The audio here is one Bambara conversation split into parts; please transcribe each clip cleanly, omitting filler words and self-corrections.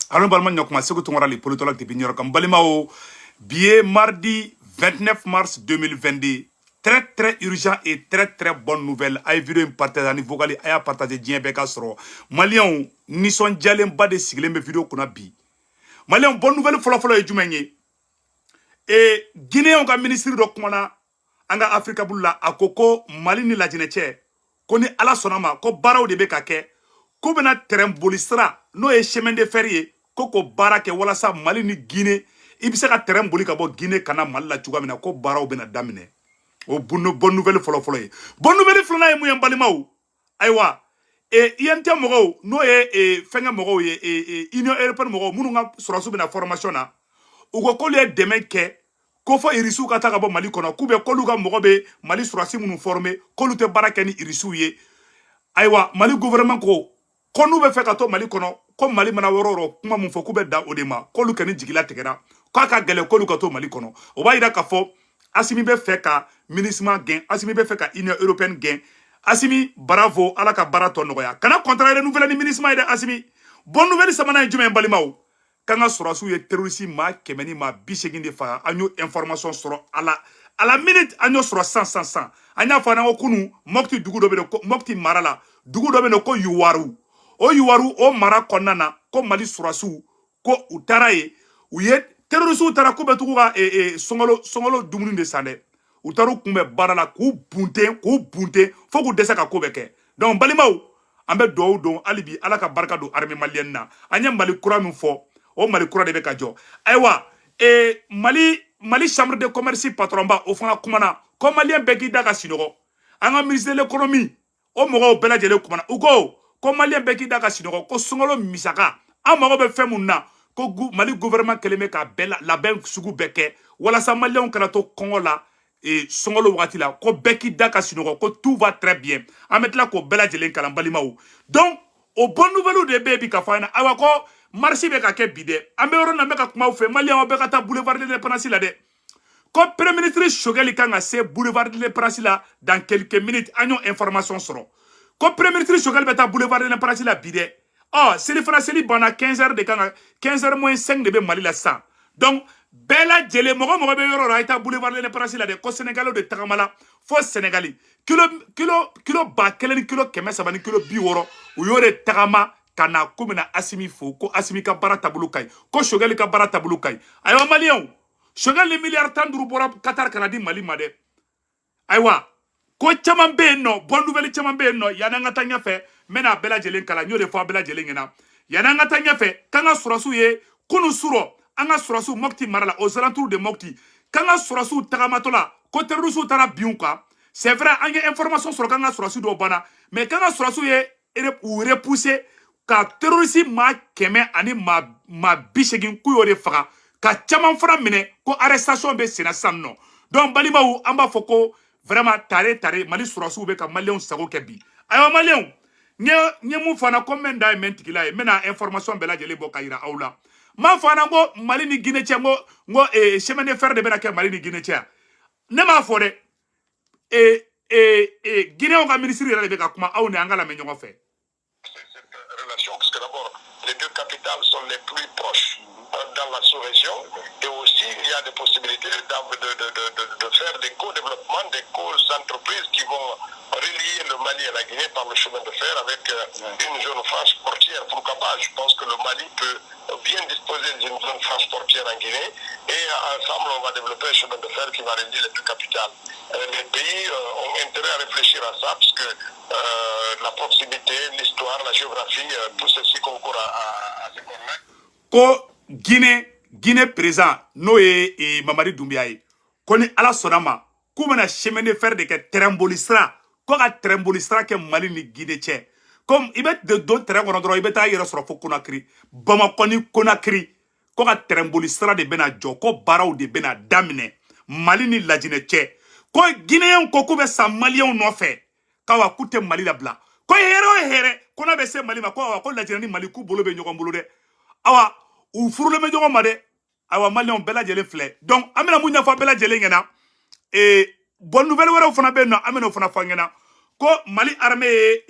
Alors, balma nyokuma seko tongora li politologue de Bignor comme balimao billet mardi 29 mars 2022. Très urgent et très bonne nouvelle. Aïe vidéo partage vocal aya partager dien beka soro. Malien ni son jalen ba de sigle me vidéo kuna bi. Malien bonne nouvelle folo e jumenye. Et Guinée on ka ministre do kumana anga Afrika bulla akoko Mali ni la jineche. Koni ala sonama ko baraw de beka ke. Ko bena terrain bolistra no e chemin de fer koko bara ke wala sa Mali ni Guinée ibise ka terrain boli ka bo Guinée kana Mali la chuga mina ko baraw bena damine. O bonne nouvelle folo ye. Bonne nouvelle flona ye muyam balimaw. Aywa INT mogo no ye fenga mogo ye Union Européenne mogo munu nga surasu bena formation na. Ugo ko le demain ke ko fo irisu ka ta ka bo Mali kono kube ko luga mogo be Mali surasi munu former ko lute baraka ni irisu ye. Aywa Mali gouvernement ko konu be fe ka to Mali kono ko Mali mana wororo kuma mun fo kube da odema ko lu keni jigila tegera ko ka gele ko lu ka to Mali kono o ba ira ka fo Assimi be fait ka ministre gain, Assimi be fait ka Union Européenne gain, Assimi bravo ala ka barato noya. Kana contraire nouvelle ni ministre ide Assimi. Bonne nouvelle samana jume balimao. Kanga surasu ye terroriste ma kemeni ma bisegin de fa anyo information soro à la minute anyo soro 100. Anya fa na kunu mokti dugu do be mokti marala dugu do be no ko yuwaru. O yuwaru o mara konana ko Mali surasu ko utaraye uye terroriste utara ko betugo ga songolo dumuni de sande utaru kumbe barala ku bunte fo ku desa ka ko beke donc balimaw ambe do don alibi ala ka barka do armée malienne na anya Mali kura min fo o Mali kura de be ka jo aywa Mali chambre de commerce patron ba o fana kumana ko malien be ki daga sinogo anga ministre de l'économie o mogo bela jele kumana ugo ko malien be ki daga sinogo ko songolo misaka amago be femunna ko Mali gouvernement keleme ka bela la ben sugu beke wala sa malien kana to Congo la et songolo wakati la ko beki daka sinogo ko tout va très bien ametla ko bela jelen kalam balimaou donc au bon nouvelle de baby ka fana awa ko marché be ka ke bide ambe oro na be ka kuma fe malien be ka ta boulevard de l'Indépendance la de ko premier ministre Choguel kanga se boulevard de l'Indépendance la dans quelques minutes agnon information soro ko premier ministre Choguel be ta boulevard de l'Indépendance la bide. Oh, c'est le français li bana 15h de 15h moins 5 de be Mali la 100. Donc bela jele mogo be yoro raita boulevard de l'Indépendance la de ko Sénégal de tagamala fo Sénégali kilo ba kelen kilo keme sabani kilo bi woro u yore tagama kana kumina Assimi fo ko Assimi ka barata bulukai ko Choguel ka barata bulukai aywa malien Choguel le milliard tanduru bora Qatar Canada Mali made aywa ko chaman be no bonne nouvelle chaman be no yana ngata nyafe mena bela jelen kala nyore fo bela jelen ngena yana ngata nyafe kanga surasu ye kunu suro anga surasu mokti marala aux alentours de mokti kanga surasu tagamatola ko terrorisme tara biunka c'est vrai anga information sur kanga surasu do bana mais kanga surasu ye repousser ka terrorisme ma keme ani ma bishegin kuyore faga ka chaman fara mine ko arrestation be sena sanno donc balimaou amba foko vraiment tare Mali surasu be ka malien sago kebi ayo malien nye mu fana comme nda mentikila mena information bela jele bo kayira awla ma fana ngo Mali ni Guinée che ngo chemin de fer de bena ke Mali ni Guinée che ne ma fode Guinée on ka ministre yele be ka kuma aw ne angala me nyongo fe cette relation parce que d'abord les deux capitales sont les plus proches dans la sous-région et aussi il y a des possibilités de faire des co-développements, des co-entreprises qui vont relier le Mali à la Guinée par le chemin de fer avec une zone franche portière. Pourquoi pas? Je pense que le Mali peut bien disposer d'une zone franche portière en Guinée et ensemble on va développer un chemin de fer qui va relier les deux capitales. Les pays ont intérêt à réfléchir à ça parce que la proximité, l'histoire, la géographie, tout ceci concourt à se connaître. Guinée présent no ye Mamadi Doumbia ye koni ala sonama kumena chemin de fer de ke trembolistra ko ka trembolistra ke Mali ni Guinée che comme ibet de don terrain kono dro ibeta yera soro fo Conakry Bamako ni Conakry ko ka trembolistra de bena jo ko baraw de bena damine Mali ni lajine che ko Guinéen ko kube sa Malien no fe kawa kute Mali la bla ko here kona be se Mali ma ko lajine ni Mali ku bolo be nyogon bolo de awa ou furule me jogo made awa malien bela jele flé donc amena munya fa bela jele ngena bonne nouvelle wara fana be no amena fana fa ngena ko Mali armée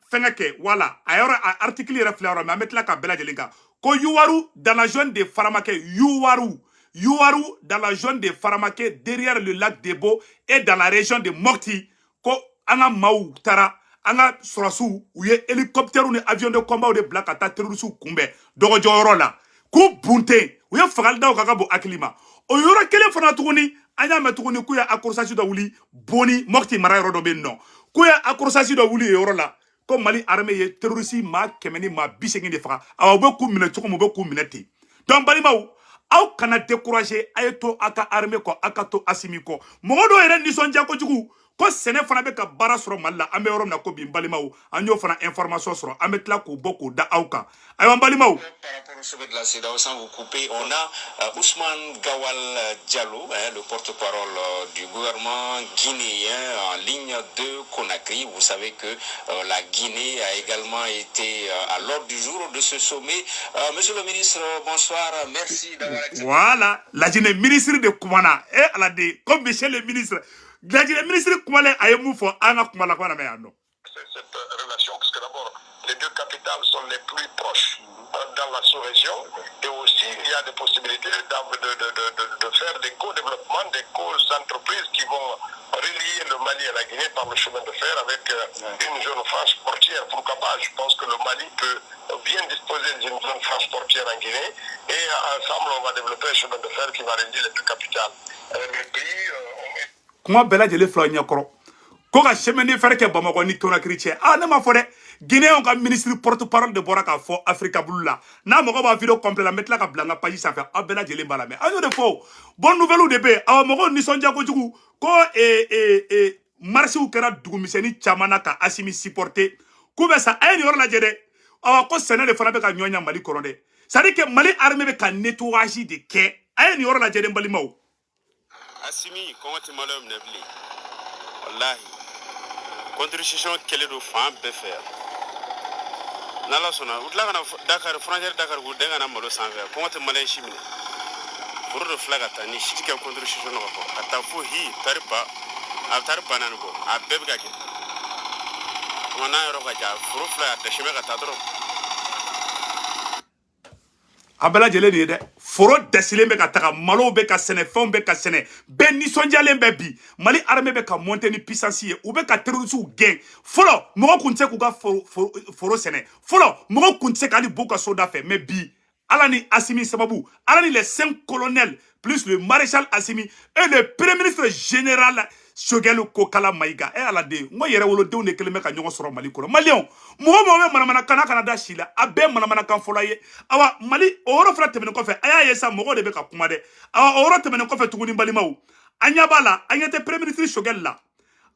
fengeke voilà ayora article refléora mais mettre la ka bela jelinka ko yuwaru dans la zone de Faramake yuwaru dans la zone de Faramake derrière le lac Debo et dans la région de Mokti ko anga mau tara anga surasu ou ye hélicoptère ou avion de combat ou de black ata terroriste kumbe dogo joro la ku bunte ou ye fagal daw kaka bo akilima o yoro kele fana tuguni anya metuguni ku ya accrochage da wuli boni Mokti mara yoro do ben non ku ya accrochage da wuli yoro la ko Mali armée ye terroriste ma kemeni ma bisengi de faga aw be ku mine tuko mo be ku mineti donc balimaw aw kana décourager ayeto aka armée ko aka to asimi ko modo yere nisonja ko jugu ko sene fana be ka bara soro malla ambe yoro na ko bi balimaw anyo fana information soro ambe tla ko boko da awka ay balimaw par rapport au sommet de la CEDEAO, sans vous couper, on a Ousmane Gawal Diallo, le porte-parole du gouvernement guinéen en ligne de Conakry. Vous savez que la Guinée a également été à l'ordre du jour de ce sommet. Monsieur le ministre, bonsoir, merci d'avoir accepté. Voilà, la Guinée ministre de Koumana, et elle a dit, comme monsieur le ministre, la Guinée ministre de Koumana a ému pour Anna Koumana Koumana. Cette relation, parce que d'abord, les deux capitales sont les plus proches dans la sous-région, et aussi il y a des possibilités de faire des co-développements, des co-entreprises qui vont relier le Mali à la Guinée par le chemin de fer avec une zone franche portière. Pourquoi pas? Je pense que le Mali peut bien disposer d'une zone franche portière en Guinée, et ensemble on va développer un chemin de fer qui va relier les deux capitales. Le pays, Comment Bella de l'Effloignacro? Ko ka chemin de fer ke Bamako ni Conakry che ah ne ma fo de Guinéen ka ministre porte-parole de Boraka fo Africa Blula na moko ba vidéo complet la mettre la ka blanga page ça fait abela jeli mbala me ayo de fo bonne nouvelle ou de be awa moko ni sonja ko jugu ko marché ou kera dugu miseni chamana ka asimi supporter ko be sa ay ni yor la jede awa ko Sénégal fana be ka nyonya Mali koronde ça dit que Mali armée be ka nettoyage de ke ay ni yor la jede mbali maw asimi ko ti malum nebli wallahi contribution kele do fan be faire nala sona utla kana Dakar frontière Dakar go denga na malo sanver ko te malay chimine pour de flaga tani shike contribution no ko ata fo hi tarba a tarba nan go a bebe ga ke wana yoro ga ja furu flaga de shime ga tadro abela jele ni de foro desile be ka taka malo be ka sene fon be ka sene ben ni sonjalen be bi Mali armée be ka monter ni puissance ye ou be ka terroriste gain folo mo kunte ku ga foro sene folo mo kunte ka ni boka soda fait mais bi alani Assimi sababu alani les 5 colonels plus le maréchal Assimi et le premier ministre général Shogelu Kokala Maïga et ala de ngo yere wolo dew ne keleme ka nyogo soro Mali ko Malion mo manamana kana da shila abe manamana kan folaye awa Mali oro fra tebene ko fe aya yesa mo de be ka kuma de awa oro tebene ko fe tuguni balimaw anya bala anyete premier ministre Shogel la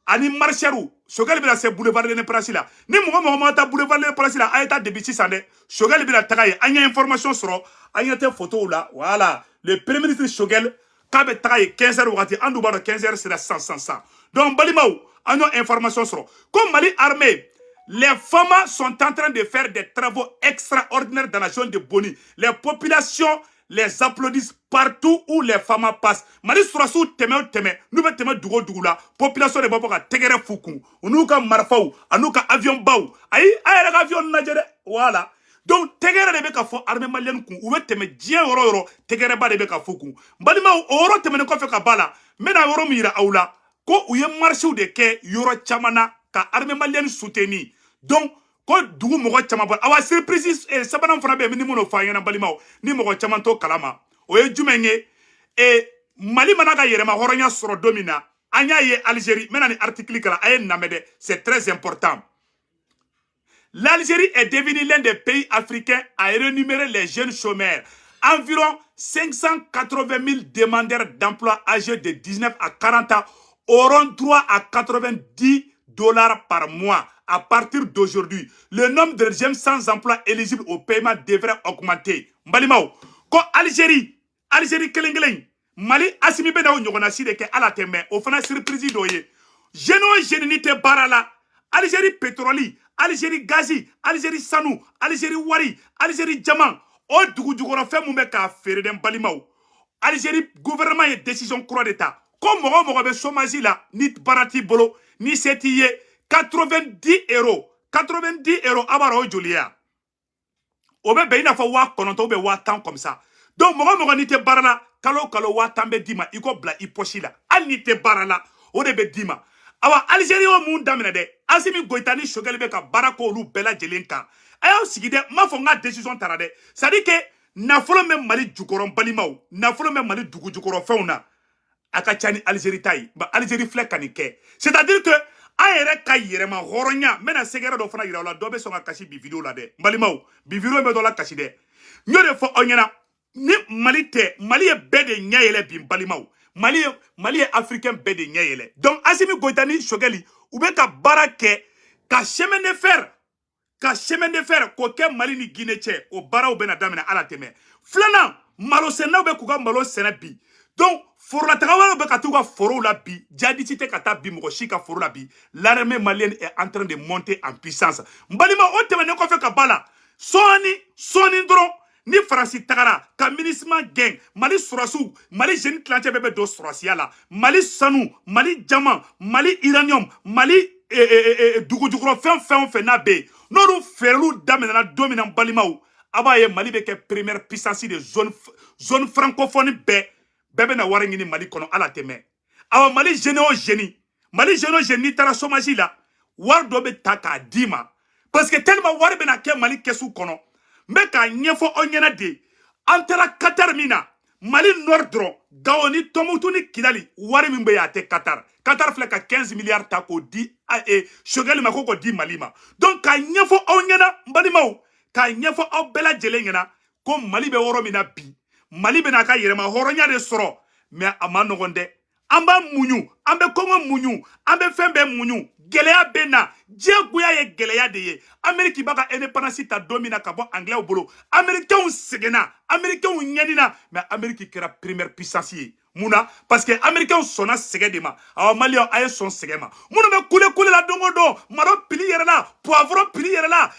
ani marcheru Shogel bi la se boulevard de Prasi la ni mo mata boulevard de Prasi la ayeta de bici sande Shogel bi la tagaye anya information soro anyete photo la voilà le premier ministre Shogel kabe taille 15h wakati andu baro 15h c'est la 100. Donc balimaw ano information soro comme Mali armée les femmes sont en train de faire des travaux extraordinaires dans la zone de Boni. Les populations les applaudissent partout où les femmes passent. Mali surasu teme nous be teme dugo dugula population de babo ka tegere fuku unu ka marfaw anu ka avion baw ay ka avion najere voilà. Donc tegere de be ka fo armée malienne ku ou be teme dien yoro tegere ba de be ka fuku balima oro teme ne ko fe ka bala mena yoro mira awla ko uye marché de ke yoro chamana ka armée malienne soutenir donc ko dugu mogo chama ba awa surprise sabana fana be ni mono fa yana balima ni mogo chama to kalama oye jumenye Mali manaka yerema horonya soro domina anya ye Algérie mena ni article kala aye namede c'est très important. L'Algérie est devenue l'un des pays africains à rémunérer les jeunes chômeurs. Environ 580 000 demandeurs d'emploi âgés de 19 à 40 ans auront droit à $90 par mois. À partir d'aujourd'hui, le nombre de jeunes sans emploi éligibles au paiement devrait augmenter. Mbalimao, ko Algérie kelengelen, Mali Assimi be dawo nyogona side ke ala teme o fana surprise doye. Jeno jenite barala, Algérie pétroli, Algérie gazi, Algérie sanu, Algérie wari, Algérie diamant. O dugu jugora fe mumbe ka fere den balimao. Algérie gouvernement et décision croix d'état. Comme mogo be chômage la ni barati bolo ni setiye 90 €. 90 € abaro jolia obe be ina fo wa kononto be wa tan comme ça donc mogo ni te barala kalo wa tambe dima iko bla i pochi la al ni te barala o de be dima awa Algérie o mun damina de Assimi Goïta ni Choguel be ka barako lu bela jelenka ayo sigide ma fo nga décision tara de ça dit que nafolo me Mali jukoron balimaw nafolo me Mali dugu jukoro feuna aka chani Algérie tay ba Algérie flek kanike c'est-à-dire que ayere ka yirema horonya mena segera do fana yira la do be so nga kashi bi vidéo la de balimaw bi vidéo me do la kashi de nyore fo onyana ni Mali te Mali e bede nyayele bi balimaw Mali est africain bede nyayele donc Assimi Goïta ni Choguel ube ka barake ka chemin de fer ko ke Mali ni Guinée che o baraw bena damina ala teme flana malo sena be kuga malo sena bi donc for la tagawa be ka tuga foro la bi jadi cité kata bi mo shika foro la bi l'armée malienne est en train de monter en puissance mbalima o teme ne ko fe ka bala soni dron ni Franci tagara ka ministre gang Mali surasu Mali jeune clanche bebe do surasia la Mali sanu Mali jama Mali iranium Mali dugujukuro fen na be nonu ferlu damena dominant balimaw abaye Mali be ke première puissance de zone francophone bebe na wari ngini Mali kono ala teme awa Mali génie tara chômage la war do be taka dima parce que tellement wari be na ke Mali kesu kono me ka nyefo onyena de antara Qatar mina Mali Nordro Gawoni Tomutu ni Kidali wari mimbe ya te Qatar fle ka 15 milliards ta ko di Choguel ma ko di Malima donc ka nyefo onyena mbalimaw ka nyefo o bela jelengena ko Mali be woro mina bi Mali be na ka yerema horonya de soro mais amano gonde amba munyu ambe kongo munyu ambe fembe munyu geleya bena djeguya ye geleya de ye Ameriki baka indépendance ta domina ka bon anglais bolo américain segena américain nyanina mais Ameriki kera première puissance ye muna parce que américain sona segedema awa malien aye son segema muna be kule la dongo do maro pili yere la poivron pili yere la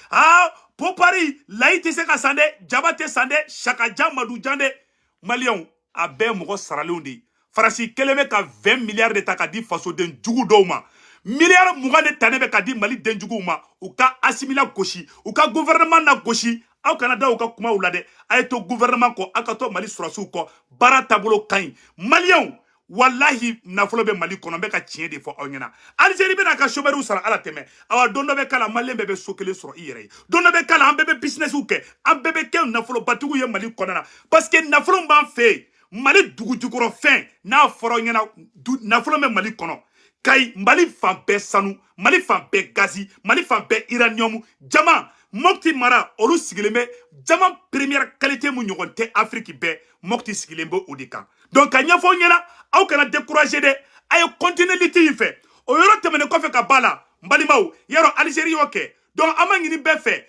po Paris laïti se ka sande jabate sande chaka jamadou jande malien a be mogo saralendi farasi keleme ka 20 milliards de ta ka di faso den jugu doma milliards mugane tanebe ka di Mali den jugu ma u ka assimila goshi u ka gouvernement na goshi aw kana da u ka kuma ulade ay to gouvernement ko akato Mali surasu ko bara tabolo kain malien wallahi nafolo be Mali kono be ka tiɲɛ de fɔ aw ɲɛna Algérie be na ka chômeur sara ala tɛmɛ awa don dɔ be kala malien bɛ so kelen sɔrɔ i yɛrɛ ye don dɔ be kala an bɛɛ be business kɛ an bɛɛ be kɛ nafolo batigiw ye Mali kɔnɔna parce que nafolo b'an fɛ Mali dugujukɔrɔ fɛn n'a fɔra ɲɛna nafolo bɛ Mali kɔnɔ kayi Mali fan bɛɛ sanu Mali fan bɛɛ gazi Mali fan bɛɛ uranium jama Mopti mara olu sigilen bɛ jama première qualité mu ɲɔgɔn tɛ Afrique bɛɛ Mopti sigilen bɛ o de kan donc ka ɲɛfɔ ɲɛna aw kana décourager de a ye continuer liti in fɛ o yɔrɔ tɛmɛnen kɔfɛ ka ba la n balimaw yarɔ Algérie y'o kɛ donc an ma ɲini bɛɛ fɛ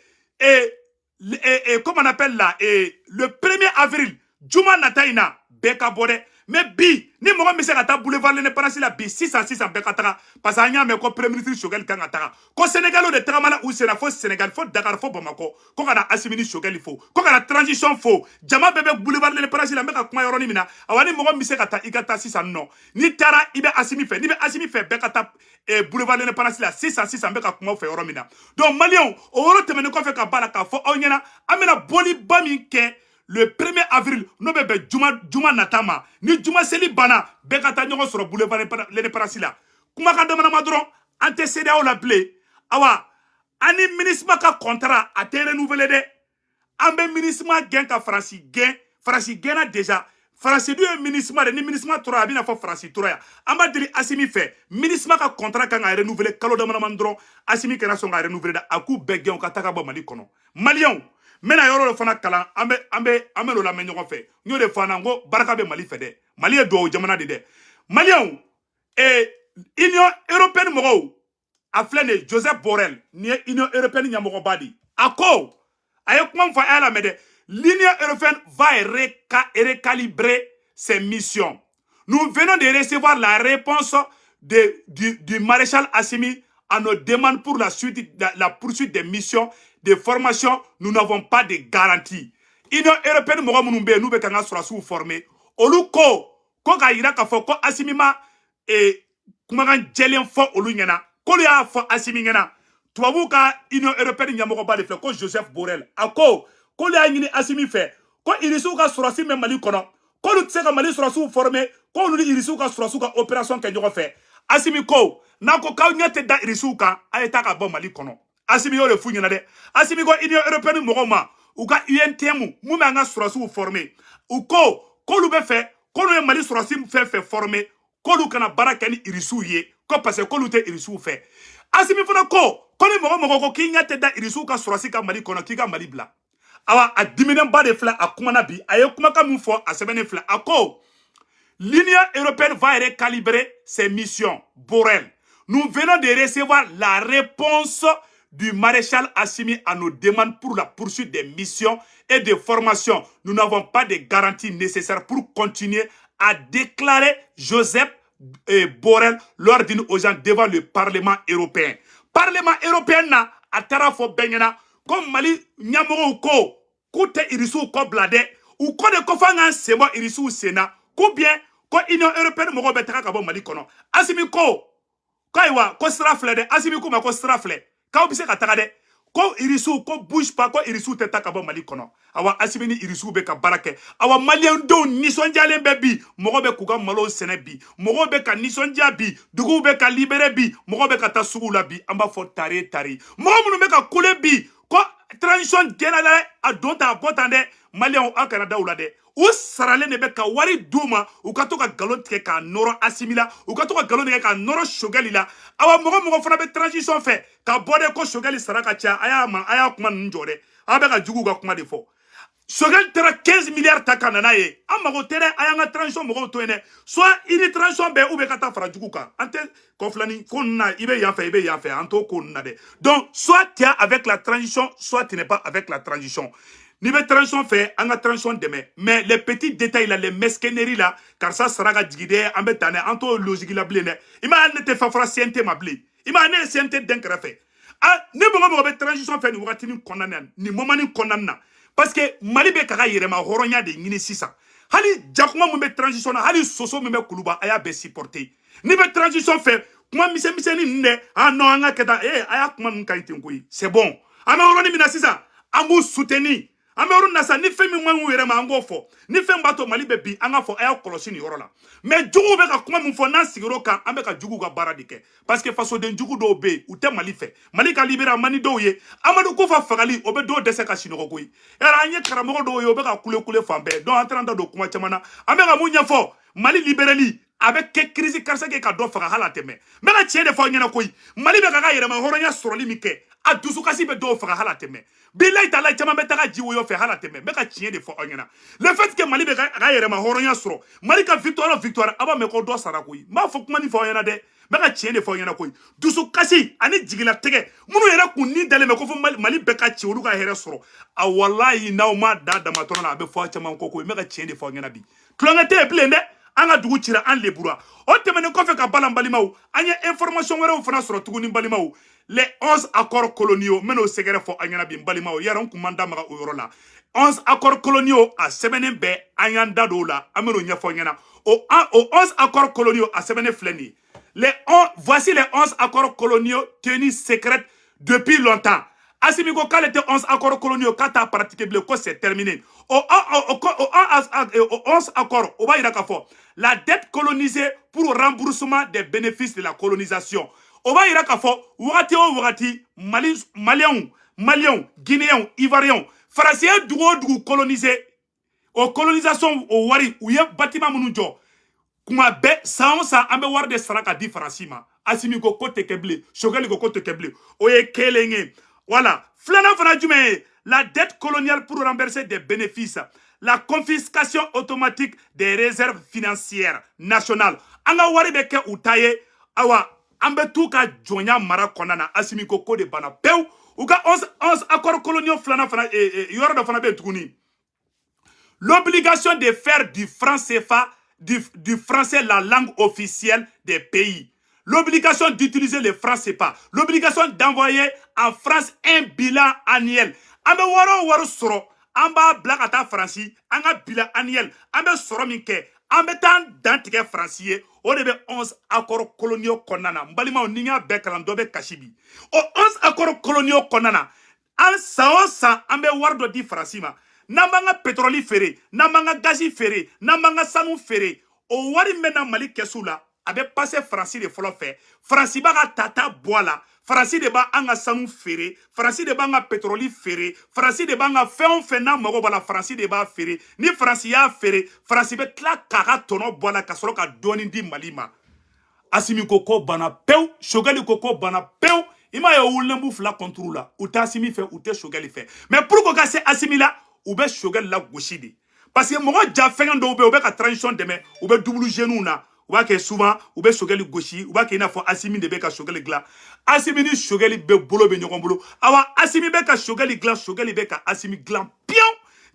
comment on appelle là le 1er avril juma nata in na bɛɛ ka bɔ dɛ mais bi ni mɔgɔ min se ka taa boulevard l'Indépendance la bi sisan bɛɛ ka taga parce que an y'a mɛn ko premier ministre Choguel kan ka taga ko Sénégal de tagamana u senna fo Sénégal fo Dakar fo Bamako ko ka na Assimi ni Choguel fo ko ka na transition fo jama bɛɛ bɛ boulevard l'Indépendance la n bɛ ka kuma yɔrɔnin min na awa ni mɔgɔ min se ka taa i ka taa sisan nɔ ni taara i bɛ Assimi fɛ n'i bɛ Assimi fɛ bɛɛ ka taa boulevard l'Indépendance la sisan n bɛ ka kuma fɛ yɔrɔ min na donc maliyɛnw o yɔrɔ tɛmɛnen kɔfɛ ka ba la k'a fɔ aw ɲɛna an bɛna bɔliba min kɛ le 1er avril no bebe juma natama ni juma seli bana be ka ta ɲɔgɔn sɔrɔ boulevard l'Indépendance la kuma ka damanama dɔrɔn an tɛ CEDEAO la bilen awa ani MINUSMA ka contrat a tɛ renouveler dɛ an bɛ MINUSMA gɛn ka Faransi gɛnna déjà Faransi dun ye MINUSMA de ni MINUSMA tora a bɛna fɔ Faransi tora yan an b'a deli Assimi fɛ MINUSMA ka contrat kan ka renouveler kalo damanama dɔrɔn Assimi kana sɔn ka renouveler dɛ a k'u bɛɛ gɛn u ka taga bɔ Mali kɔnɔ maliyɛnw mena yɔrɔ dɔ fana kalan an bɛ lo lamɛn ɲɔgɔn fɛ n y'o de fɔ an na n ko baraka bɛ Mali fɛ dɛ Mali ye duwawu jamana de dɛ maliyɛnw Union européenne mɔgɔw a filɛ nin ye Joseph Borrell ni ye Union européenne ɲɛmɔgɔba de a ko a ye kuma min fɔ a y'a lamɛn dɛ l'Union européenne va recalibrer ses missions nous venons de recevoir la réponse du maréchal Assimi à nos demandes pour la poursuite des missions de formation, nous n'avons pas de garantie. Union européenne mɔgɔ minnu bɛ yen n'u bɛ ka n ka sɔrɔsiw former olu ko k'a yira k'a fɔ ko Assimi ma kumakan jɛlen fɔ olu ɲɛna k'olu y'a fɔ Assimi ɲɛna tubabu ka Union européenne ɲɛmɔgɔba de filɛ ko Joseph Borrell a ko k'olu y'a ɲini Assimi fɛ ko irisiw ka sɔrɔsi mɛ Mali kɔnɔ k'olu tɛ se ka Mali sɔrɔsiw former k'olu ni irisiw ka sɔrɔsiw ka opération kɛ ɲɔgɔn fɛ Assimi ko n'a ko k'aw ɲɛ tɛ da irisiw kan a ye taa ka bɔ Mali kɔnɔ Assimi y'o de f'u ɲɛna dɛ Assimi ko Union européenne mɔgɔw ma u ka UNTM mun bɛ an ka sɔrɔsiw former u ko k'olu bɛ fɛ k'olu ye Mali sɔrɔsi fɛn fɛn former k'olu kana baara kɛ ni irisiw ye ko parce que k'olu tɛ irisiw fɛ Assimi fana ko ni mɔgɔ ko k'i ɲɛ tɛ da irisiw ka sɔrɔsi ka Mali kɔnɔ k'i ka Mali bila awa a diminenba de filɛ a kumana bi a ye kumakan min fɔ a sɛbɛnnen filɛ a ko l'Union européenne va recalibrer ses missions Borrell nous venons de recevoir la réponse du maréchal Assimi à nos demandes pour la poursuite des missions et de formation. Nous n'avons pas de garanties nécessaires pour continuer à déclarer Joseph Borrell lors d'une audience devant le Parlement européen. Parlement européen na a taara fɔ bɛɛ ɲɛna ko Mali ɲɛmɔgɔw ko k'u tɛ irisiw kɔ bila dɛ u ko de ko f'an k'an sen bɔ irisiw sen na ko bien ko Union européenne mɔgɔw bɛ taga ka bɔ Mali kɔnɔ Assimi ko ayiwa ko sira filɛ dɛ Assimi ko ma ko sira filɛ k'aw bɛ se ka taga dɛ ko irisiw ko bouge pas ko irisiw tɛ taa ka bɔ Mali kɔnɔ awa Assimi ni irisiw bɛ ka baara kɛ awa maliyɛndenw nisɔndiyalen bɛ bi mɔgɔw bɛ k'u ka malo sɛnɛ bi mɔgɔw bɛ ka nisɔndiya bi duguw bɛ ka libéré bi mɔgɔw bɛ ka taa suguw la bi an b'a fɔ tare tare mɔgɔ minnu bɛ ka kule bi ko transition gɛnna dɛ a don ta a bɔ tan dɛ maliyɛnw aw kana da u la dɛ u saralen de bɛ ka wari d'u ma u ka to ka galon tigɛ k'a nɔrɔ Assimi la u ka to ka galon tigɛ k'a nɔrɔ Choguel la awa mɔgɔ fana bɛ transition fɛ ka bɔ dɛ ko Choguel sara ka ca a y'a kuma ninnu jɔ dɛ a bɛ ka juguw ka kuma de fɔ Choguel taara 15 milliards ta ka na n'a ye an mago tɛ dɛ a y'an ka transition mɔgɔw to yen dɛ soit i ni transition bɛɛ ou bien ka taa fara jugu kan an tɛ kɔfilani ko ninnu na i bɛ yan fɛ i bɛ yan fɛ an t'o ko ninnu na dɛ donc soit tu es avec la transition soit tu n'es pas avec la transition Ni bɛ transition fɛ an ka transition dɛmɛ mais les petits détails là les mesquineries là karisa sara ka jigin dɛ an bɛ tan dɛ an t'o logique la bilen dɛ i m'a ye ne tɛ fɛn fɔra CNT ma bilen i m'a ye ne ye CNT den kɛrɛfɛ ni mɔgɔ bɛ transition fɛ nin wagati nin kɔnɔna na nin moment nin kɔnɔna na parce que Mali bɛ ka yɛrɛma hɔrɔnya de ɲini sisan hali jakuma min bɛ transition na hali soso min bɛ kuluba a y'a bɛɛ supporter ni bɛ transition fɛ kuma misɛnmisɛnnin ninnu dɛ ah non an ka kɛ tan a y'a kuma ninnu ka ɲi ten koyi c'est bon an bɛ yɔrɔnin min na sisan an b'u soutenir an bɛ yɔrɔ na sa ni fɛn min man ɲi u yɛrɛ ma an k'o fɔ ni fɛn b'a to Mali bɛ bi an ka fɔ a y'a kɔlɔsi nin yɔrɔ la mais juguw bɛ ka kuma min fɔ n'an sigir'o kan an bɛ ka juguw ka baara de kɛ parce que fasoden jugu dɔw bɛ yen u tɛ Mali fɛ Mali ka libéré a man di dɔw ye Amadu Kufa fagali o bɛ dɔw dɛsɛ ka sinɔgɔ koyi yala an ye karamɔgɔ dɔw ye o bɛ ka kule fan bɛɛ donc an tɛna da don kuma caman na an bɛ ka mun ɲɛfɔ Mali libérali a bɛ kɛ crise karisa kɛ ka dɔ faga hali a tɛ mɛn n bɛ ka tiɲɛ de fɔ aw ɲɛna koyi Mali bɛ ka yɛrɛma hɔrɔnya sɔrɔli min kɛ a dusukasi bɛ dɔw faga hali a tɛ mɛn bilayi tala caman bɛ taga ji woyo fɛ hali a tɛ mɛn n bɛ ka tiɲɛ de fɔ aw ɲɛna le fait que Mali bɛ ka yɛrɛma hɔrɔnya sɔrɔ Mali ka victoire aw b'a mɛn ko dɔ sara koyi n b'a fɔ kuma nin fɔ aw ɲɛna dɛ n bɛ ka tiɲɛ de fɔ aw ɲɛna koyi dusukasi ani jigilatigɛ minnu yɛrɛ kun ni dalen bɛ ko fɔ Mali bɛɛ ka ci olu ka hɛrɛ sɔrɔ a walayi n'aw ma da damatɔrɔ la a bɛ fɔ aw caman kɔ koyi n bɛ ka tiɲɛ de fɔ aw ɲɛna bi tulonkɛ tɛ yen bilen dɛ an ka dugu cira an lebura o tɛmɛnen kɔfɛ ka balan balimaw an ye information wɛrɛw fana sɔrɔ tuguni balimaw les 11 accords coloniaux n bɛn'o sɛgɛrɛ fɔ an ɲɛna bi balimaw yara n kun man da maga o yɔrɔ la 11 accords coloniaux a sɛbɛnnen bɛɛ an y'an da don o la an bɛn'o ɲɛfɔ ɲɛna o 11 accords coloniaux a sɛbɛnnen filɛ nin ye voici les 11 accords coloniaux tenus secrets depuis longtemps Assimi ko k'ale tɛ 11 accords coloniaux k'a t'a pratiqué bilen ko c'est terminé o 11 accords o b'a yira k'a fɔ la dette colonisée pour remboursement des bénéfices de la colonisation o b'a yira k'a fɔ wagati o wagati maliyɛnw guinéens ivoiriens faransi ye dugu o dugu colonisé o colonisation o wari u ye bâtiment minnu jɔ kuma bɛɛ san o san an bɛ wari de sara ka di faransi ma Assimi ko ko tɛ kɛ bilen Choguel ko tɛ kɛ bilen o ye kelen ye voilà filanan fana jumɛn ye la dette coloniale pour rembourser des bénéfices la confiscation automatique des réserves financières nationales an ka wari bɛ kɛ u ta ye awa an bɛ t'u ka jɔnya mara kɔnɔna na Assimi ko de banna pewu u ka 11 accords coloniaux filanan fana yɔrɔ dɔ fana bɛ yen tuguni l'obligation de faire du franc CFA du français la langue officielle des pays. L'obligation d'utiliser le franc CFA. L'obligation d'envoyer en France un bilan annuel. An bɛ waro sɔrɔ an b'a bila ka taa Faransi an ka bilan annuel an bɛ sɔrɔ min kɛ an bɛ taa dan tigɛ Faransi ye o de bɛ 11 accords coloniaux kɔnɔna na n balimaw ni n y'a bɛɛ kalan dɔ bɛ kasi bi o 11 accords coloniaux kɔnɔna na an san o san an bɛ wari dɔ di Faransi ma n'an b'an ka pétrole feere n'an b'an ka gazi feere n'an b'an ka sanu feere o wari min bɛ na Mali kɛsu la a bɛ passer Faransi de fɔlɔ fɛ Faransi b'a ka tata bɔ a la Faransi de b'an ka sanu feere Faransi de b'an ka pétrole feere Faransi de b'an ka fɛn o fɛn n'a mago b'a la Faransi de b'a feere ni Faransi y'a feere Faransi bɛ tila k'a ka tɔnɔ bɔ a la ka sɔrɔ ka dɔɔni di Mali ma Asimi ko ko bana pewu Choguel ko ko bana pewu i m'a ye u wulilen b'u fila contre la u tɛ Asimi fɛ u tɛ Choguel fɛ mais pour que ka se Asimi la u bɛ Choguel la gosi de parce que mɔgɔ ja fɛngɛ dɔw bɛ u bɛ ka transition dɛmɛ u bɛ double jeunes na u b'a kɛ souvent u bɛ Choguel gosi u b'a kɛ i n'a fɔ Asimi de bɛ ka Choguel dilan Asimi ni Choguel bɛ bolo bɛ ɲɔgɔn bolo awa Asimi bɛ ka Choguel dilan Choguel bɛ ka Asimi dilan pion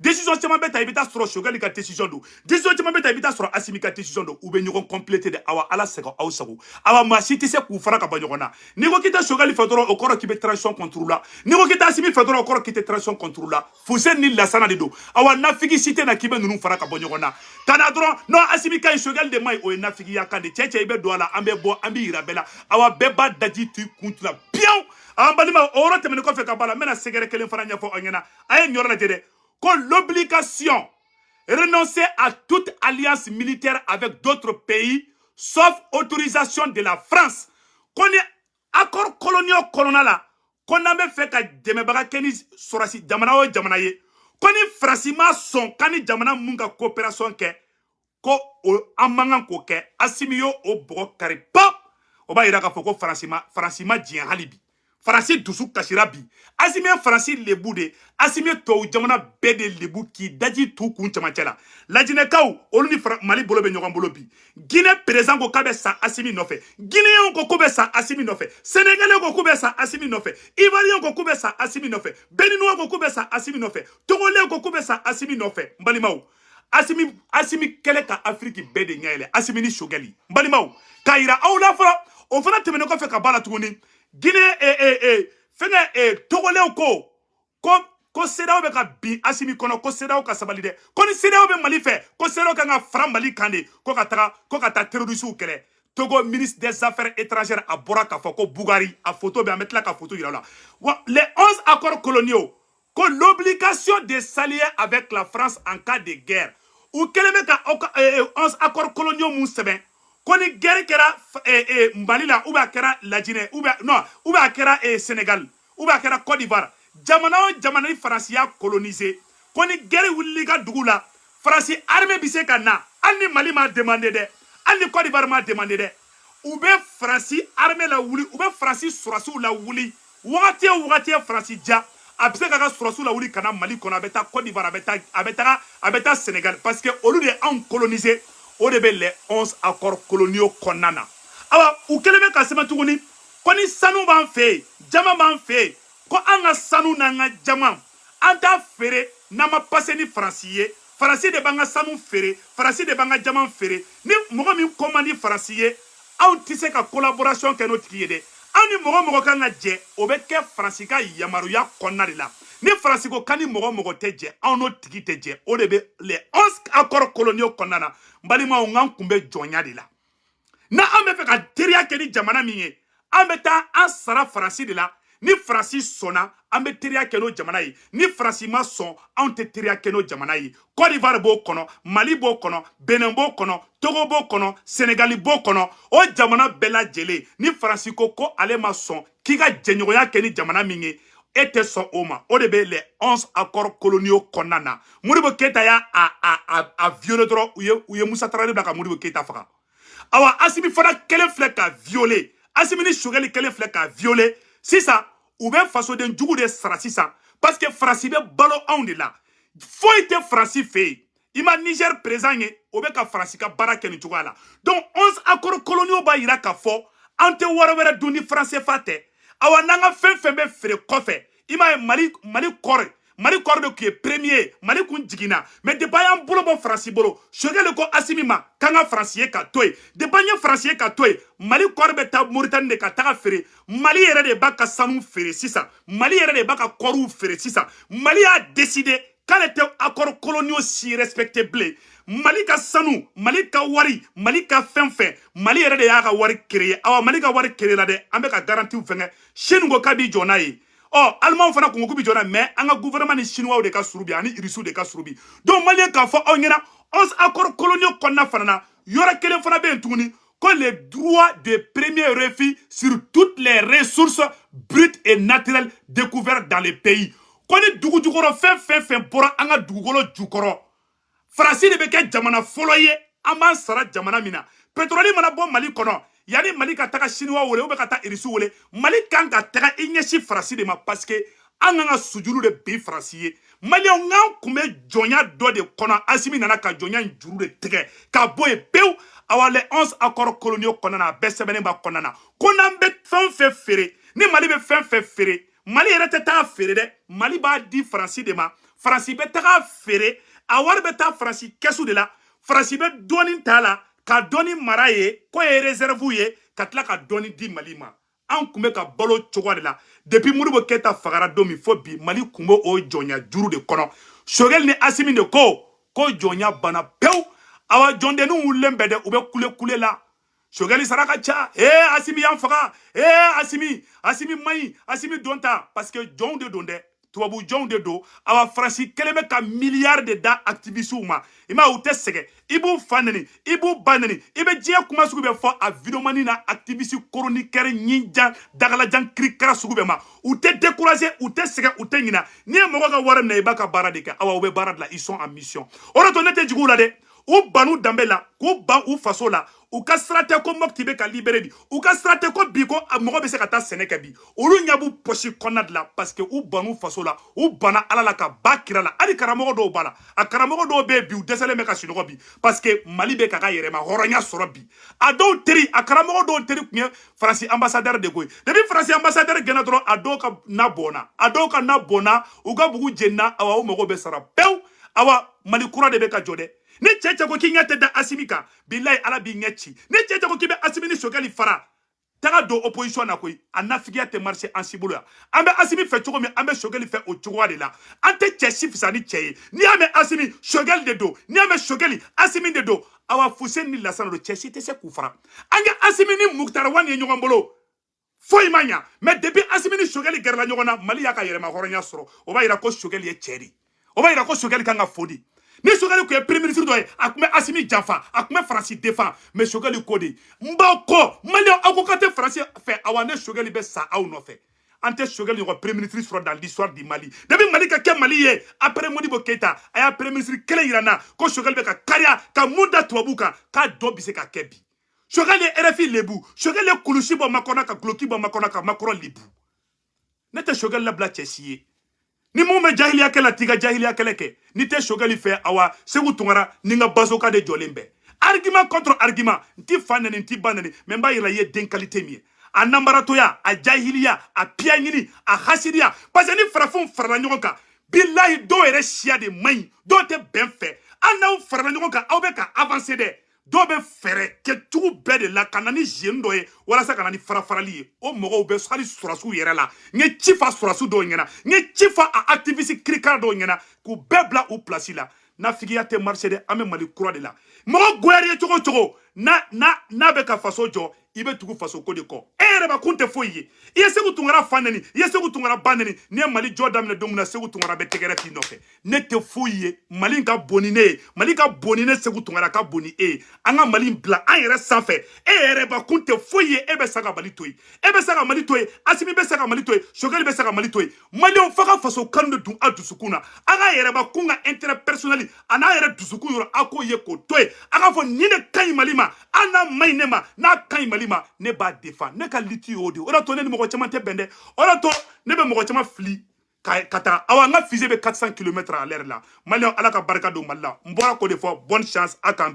décision caman bɛ ta i bɛ taa sɔrɔ Choguel ka décision don décision caman bɛ ta i bɛ taa sɔrɔ Asimi ka décision don u bɛ ɲɔgɔn compléter de awa ala sago aw sago awa maa si tɛ se k'u fara ka bɔ ɲɔgɔn na n'i ko k'i tɛ Choguel fɛ dɔrɔn o kɔrɔ k'i bɛ transition contre la n'i ko k'i tɛ Asimi fɛ dɔrɔn o kɔrɔ k'i tɛ transition contre la Fuseni ni Lansana de don awa nafigi si tɛ na k'i bɛ ninnu fara ka bɔ ɲɔgɔn na ka na dɔrɔn non Asimi ka ɲi Choguel de ma ɲi o ye nafigiya kan de cɛ i bɛ don a la an bɛ bɔ an bɛ yira bɛɛ la awa bɛɛ b'a daji tu kun la pion an balima o yɔrɔ tɛmɛnen kɔfɛ ka bɔ a la n bɛna sɛgɛrɛ kelen fana ɲɛfɔ aw ɲɛna a ye nin yɔrɔ lajɛ dɛ l'obligation renoncer à toute alliance militaire avec d'autres pays, sauf autorisation de la France. Qu'on est accord colonial colonial, qu'on a fait que Djembaga Keni Sorasi Jamana o Jamana ye, qu'on est francima son, quand est Jamana munga coopération ke, ko amangan ko ke, asimio o bo kari pop, oba iraka foko francima djien halibi. Faransi dusu kasira bi Asimi Faransi lebu de Asimi to jamana bɛɛ de lebu ki daji tu kun camancɛ la lajinɛkaw olu ni Mali bolo bɛ ɲɔgɔn bolo bi Guinée président ko k'a bɛ sa Asimi nɔfɛ Guinéen ko k'u bɛ sa Asimi nɔfɛ Sénégalais ko k'u bɛ sa Asimi nɔfɛ Ivoirien ko k'u bɛ sa Asimi nɔfɛ Béninois ko k'u bɛ sa Asimi nɔfɛ Togolais ko k'u bɛ sa Asimi nɔfɛ n balimaw Asimi kɛlɛ ka Afrique bɛɛ de ɲɛ yɛlɛ Asimi ni Choguel n balimaw k'a yira aw la fɔlɔ o fana tɛmɛnen kɔfɛ ka bɔ a la tuguni Guinée fɛngɛ Togolais ko CEDEAO bɛ ka bin Asimi kɔnɔ ko CEDEAO ka sabali dɛ ko ni CEDEAO bɛ Mali fɛ ko CEDEAO kan ka fara Mali kan de ko ka taa terroristes kɛlɛ Togo ministre des affaires étrangères a bɔra k'a fɔ ko Bougari a photo bɛ an bɛ tila ka photo yira la les 11 accords coloniaux ko l'obligation de s'allier avec la France en cas de guerre u kɛlen bɛ ka 11 accords coloniaux mun sɛbɛn ko ni guerre kɛra Mali la ou bien a kɛra Lajinɛ ou bien a kɛra Sénégal ou bien a kɛra Côte d'Ivoire jamana o jamana ni Faransi y'a coloniser ko ni guerre wulila ka dugu la Faransi armée bɛ se ka na hali ni Mali m'a demandé dɛ hali ni Côte d'Ivoire m'a demandé dɛ u bɛ Faransi armée la wuli u bɛ Faransi sɔrɔsiw la wuli wagati o wagati Faransi ja a bɛ se k'a ka sɔrɔsiw la wuli ka na Mali kɔnɔ a bɛ taa Côte d'Ivoire a bɛ taa Sénégal parce que olu de y'anw coloniser o de bɛ les 11 accords coloniaux kɔnɔna na awa u kɛlen bɛ ka sɛbɛn tuguni ko ni sanu b'an fɛ yen jama b'an fɛ yen ko an ka sanu n'an ka jama an t'a feere n'an ma pase ni Faransi ye Faransi de b'an ka sanu feere Faransi de b'an ka jama feere ni mɔgɔ min ko man di Faransi ye anw tɛ se ka collaboration kɛ n'o tigi ye dɛ anw ni mɔgɔ kan ka jɛ o bɛ kɛ Faransi ka yamaruya kɔnɔna de la ni Faransi ko kan ni mɔgɔ tɛ jɛ anw n'o tigi tɛ jɛ o de bɛ les 11 accords coloniaux kɔnɔna na n balimaw n kun bɛ jɔnya de la na an bɛ fɛ ka teriya kɛ ni jamana min ye an bɛ taa an sara Faransi de la ni Faransi sɔnna an bɛ teriya kɛ n'o jamana ye ni Faransi ma sɔn anw tɛ teriya kɛ n'o jamana ye Côte d'Ivoire b'o kɔnɔ Mali b'o kɔnɔ Benin b'o kɔnɔ Togo b'o kɔnɔ Sénégal b'o kɔnɔ o jamana bɛɛ lajɛlen ni Faransi ko ale ma sɔn k'i ka jɛɲɔgɔnya kɛ ni jamana min ye e tɛ sɔn o ma o de bɛ les 11 accords coloniaux kɔnɔna na Modibo Keïta y'a violé dɔrɔn u ye Musa Traoré bila ka Modibo Keïta faga awa Asimi fana kelen filɛ ka violer Asimi ni Choguel kelen filɛ ka violer sisan u bɛ fasoden jugu de sara sisan parce que Faransi bɛ balo anw de la foyi tɛ Faransi fɛ yen i ma Niger président ye o bɛ ka Faransi ka baara kɛ nin cogoya la donc 11 accords coloniaux b'a yira k'a fɔ an tɛ wari wɛrɛ dun ni franc CFA tɛ awa n'an ka fɛn fɛn bɛ feere kɔfɛ i m'a ye Mali kɔrɔ de tun ye premier Mali kun jiginna mais depuis an y'an bolo bɔ Faransi bolo Choguel ko Asimi ma k'an ka Faransi ye ka to yen depuis an ye Faransi ye ka to yen Mali kɔrɔ bɛ taa Mauritanie de ka taga feere Mali yɛrɛ de b'a ka sanu feere sisan Mali yɛrɛ de b'a ka kɔriw feere sisan Mali y'a décidé k'ale tɛ accord coloniaux si respecté bilen. Mali ka sanu, Mali ka wari, Mali ka fɛn fɛn, Mali yɛrɛ de y'a ka wari créer. Awa Mali ka wari créer la dɛ, an bɛ ka garantie fɛngɛ. Chine ko k'a bi jɔ n'a ye. Allemand fana ko k'u bi jɔ n'a ye, mais an ka gouvernement ni chinois de ka surubi ani Russes de ka surubi. Donc Malien k'a fɔ aw ɲɛna 11 accords coloniaux kɔnɔna fana na, yɔrɔ kelen fana bɛ yen tuguni que les droits de premier refus sur toutes les ressources brutes et naturelles découvertes dans les pays. Ko ni dugu jukɔrɔ fɛn bɔra an ka dugukolo jukɔrɔ, Faransi de bɛ kɛ jamana fɔlɔ ye, an b'an sara jamana min na. Pétrole mana bɔ Mali kɔnɔ, yani Mali ka taga chinois wele ou bɛ ka taa Russes wele, Mali kan ka taga i ɲɛsin Faransi de ma parce que an kan ka sujuru de bin Faransi ye. Maliyɛnw n'an kun bɛ jɔnya dɔ de kɔnɔ, Asimi nana ka jɔnya in juru de tigɛ ka bɔ yen pewu. Awa les 11 accords coloniaux kɔnɔna na, a bɛɛ sɛbɛnnen b'a kɔnɔna na. Ko n'an bɛ fɛn fɛn feere, ni Mali bɛ fɛn fɛn feere, Mali yɛrɛ tɛ taa feere dɛ, Mali b'a di Faransi de ma. Faransi bɛ taga feere, a wari bɛ taa Faransi kɛsu de la. Faransi bɛ dɔɔni t'a la, ka dɔɔni mara ye, ko ye réserve ye, ka tila ka dɔɔni di Mali ma. An kun bɛ ka balo cogo de la. Depuis Modibo Keïta fagara don min fɔ bi, Mali kun bɛ o jɔnya juru de kɔnɔ. Choguel ni Assimi de ko jɔnya bana pewu. Awa jɔndenu wulen bɛ dɛ, u bɛ kule la. Choguel sara ka ca. Assimi y'an faga. Assimi maɲi. Assimi don ta. Parce que jɔnw de don dɛ. Tubabu jɔnw de don. Awa Faransi kelen bɛ ka milliards de da activistes ma. I ma u tɛ sɛgɛn. I b'u fa neni, i b'u ba neni. I bɛ diɲɛ kuma sugu bɛ fɔ a vidéomani na activiste chroniqueur ɲinjan dagalajan kirikara sugu bɛ ma. U tɛ décourager, u tɛ sɛgɛn, u tɛ ɲina. N'i ye mɔgɔ ka wari minɛ i b'a ka baara de kɛ. Awa u bɛ baara de la, ils sont en mission. O de to ne tɛ jigin u la dɛ. U banu danbe la, k'u ban u faso la. U ka sira tɛ ko Mopti bɛ ka libéré bi. U ka sira tɛ ko bi ko mɔgɔ bɛ se ka taa sɛnɛ kɛ bi. Olu ɲɛ b'u poche kɔnɔna de la parce que u banu faso la, u bana Ala la ka ba kira la. Hali karamɔgɔ dɔw b'a la. A karamɔgɔ dɔw bɛ yen bi u dɛsɛlen bɛ ka sunɔgɔ bi parce que Mali bɛ ka yɛrɛma hɔrɔnya sɔrɔ bi. A dɔw teri, a karamɔgɔ dɔw teri kun ye Faransi ambassadeur de ko ye. Depuis Faransi ambassadeur gɛnna dɔrɔn a dɔw ka na bɔnna. A dɔw ka na bɔnna, u ka bugu jenina, awa u mɔgɔ bɛ sara pewu. Awa Mali kura de bɛ ka jɔ dɛ. Ni cɛ ko k'i ɲɛ tɛ da Assimi kan, bilahi Ala b'i ɲɛ ci. Ni cɛ ko k'i bɛ Assimi ni Choguel fara, taga don opposition na koyi, a nafigiya tɛ marché an si bolo yan. An bɛ Assimi fɛ cogo min, an bɛ Choguel fɛ o cogoya de la. An tɛ cɛ si fisa ni cɛ ye. N'i y'a mɛn Assimi, Choguel de don. N'i y'a mɛn Choguel, Assimi de don. Awa Fuseni ni Lassana don, cɛ si tɛ se k'u fara. An ye Assimi ni Muktar Wane ye ɲɔgɔn bolo. Foyi ma ɲa. Mais depuis Assimi ni Choguel gɛrɛla ɲɔgɔn na, Mali y'a ka yɛrɛma hɔrɔnya sɔrɔ. O b'a yira ko Choguel ye cɛ de. O b'a yira ko Choguel kan ka fodi. Ni Choguel ko ye premier ministre dɔ ye, a kun bɛ Assimi janfa, a kun bɛ Faransi défend, mais Choguel ko de. N b'aw kɔ, Maliyɛnw aw ko k'a tɛ Faransi fɛ, awa ne Choguel bɛ sa aw nɔfɛ. An tɛ Choguel ɲɔgɔn premier ministre sɔrɔ dans l'histoire du Mali. Depuis Mali ka kɛ Mali ye, après Modibo Keïta, a y'a premier ministre kelen yira n na ko Choguel bɛ ka kariya, ka mun da tubabu kan, k'a dɔ bɛ se ka kɛ bi. Choguel ye RFI lebu, Choguel ye kulusi bɔ Makɔnɔ ka guloki bɔ Makɔnɔ ka Makɔrɔ lebu. Ne tɛ Choguel labila cɛ si ye. Ni mun bɛ jahiliya kɛ la t'i ka jahiliya kɛlɛ kɛ. Ni tɛ Choguel fɛ, awa Segu Tunkara ni n ka bazoka de jɔlen bɛ. Argument contre argument, n ti fa neni, n ti ba neni, mais n b'a yira i ye den qualité min ye. A nanbaratoya, a jahiliya, a piya ɲini, a hasidiya. Parce que ni farafinw farala ɲɔgɔn kan, bilahi dɔw yɛrɛ siya de man ɲi, dɔw tɛ bɛn fɛ. An n'aw farala ɲɔgɔn kan, aw bɛ ka avancer dɛ. Dɔw bɛ fɛɛrɛ kɛ cogo bɛɛ de la ka na ni jeune dɔ ye walasa ka na ni farafarali ye. O mɔgɔw bɛ hali sɔrɔsiw yɛrɛ la. N ye ci fɔ sɔrɔsiw dɔw ɲɛna, n ye ci fɔ a activiste kirikara dɔw ɲɛna k'u bɛɛ bila u place la. Nafigiya tɛ marché dɛ, an bɛ Mali kura de la. Mɔgɔ goyara ye cogo cogo, n'a bɛ ka faso jɔ, i bɛ tugu faso ko de kɔ. E yɛrɛ ba kun tɛ foyi ye. I ye Segu Tunkara fa neni, i ye Segu Tunkara ba neni, n'i ye Mali jɔ daminɛ don min na Segu Tunkara bɛ tɛgɛrɛ k'i nɔfɛ. Ne tɛ foyi ye, Mali ka bon ni ne ye, Mali ka bon ni ne Segu Tunkara ka bon ni e ye. An ka Mali bila an yɛrɛ sanfɛ. E yɛrɛ ba kun tɛ foyi ye, e bɛ se ka Mali to yen. E bɛ se ka Mali to yen, Assimi bɛ se ka Mali to yen, Choguel bɛ se ka Mali to yen. Maliyɛnw f'a ka faso kanu de dun a dusukun na. A ka yɛrɛ ba kun ka intérêt personnel a n'a yɛrɛ dusukun yɔrɔ a k'o ye k'o to yen. A k'a fɔ nin de ka ɲi Mali ma, hali n'a ma ɲi ne ma, n'a ka ɲi Mali ma, ne b'a défend. Ne ka lutte y'o de. O de to ne ni mɔgɔ caman tɛ bɛn dɛ. O de to ne bɛ mɔgɔ caman fili ka taa. Awa n ka fusée bɛ 400 km à l'heure la. Maliyɛnw Ala ka barika don Mali la. N bɔra k'o de fɔ, bonne chance a kan.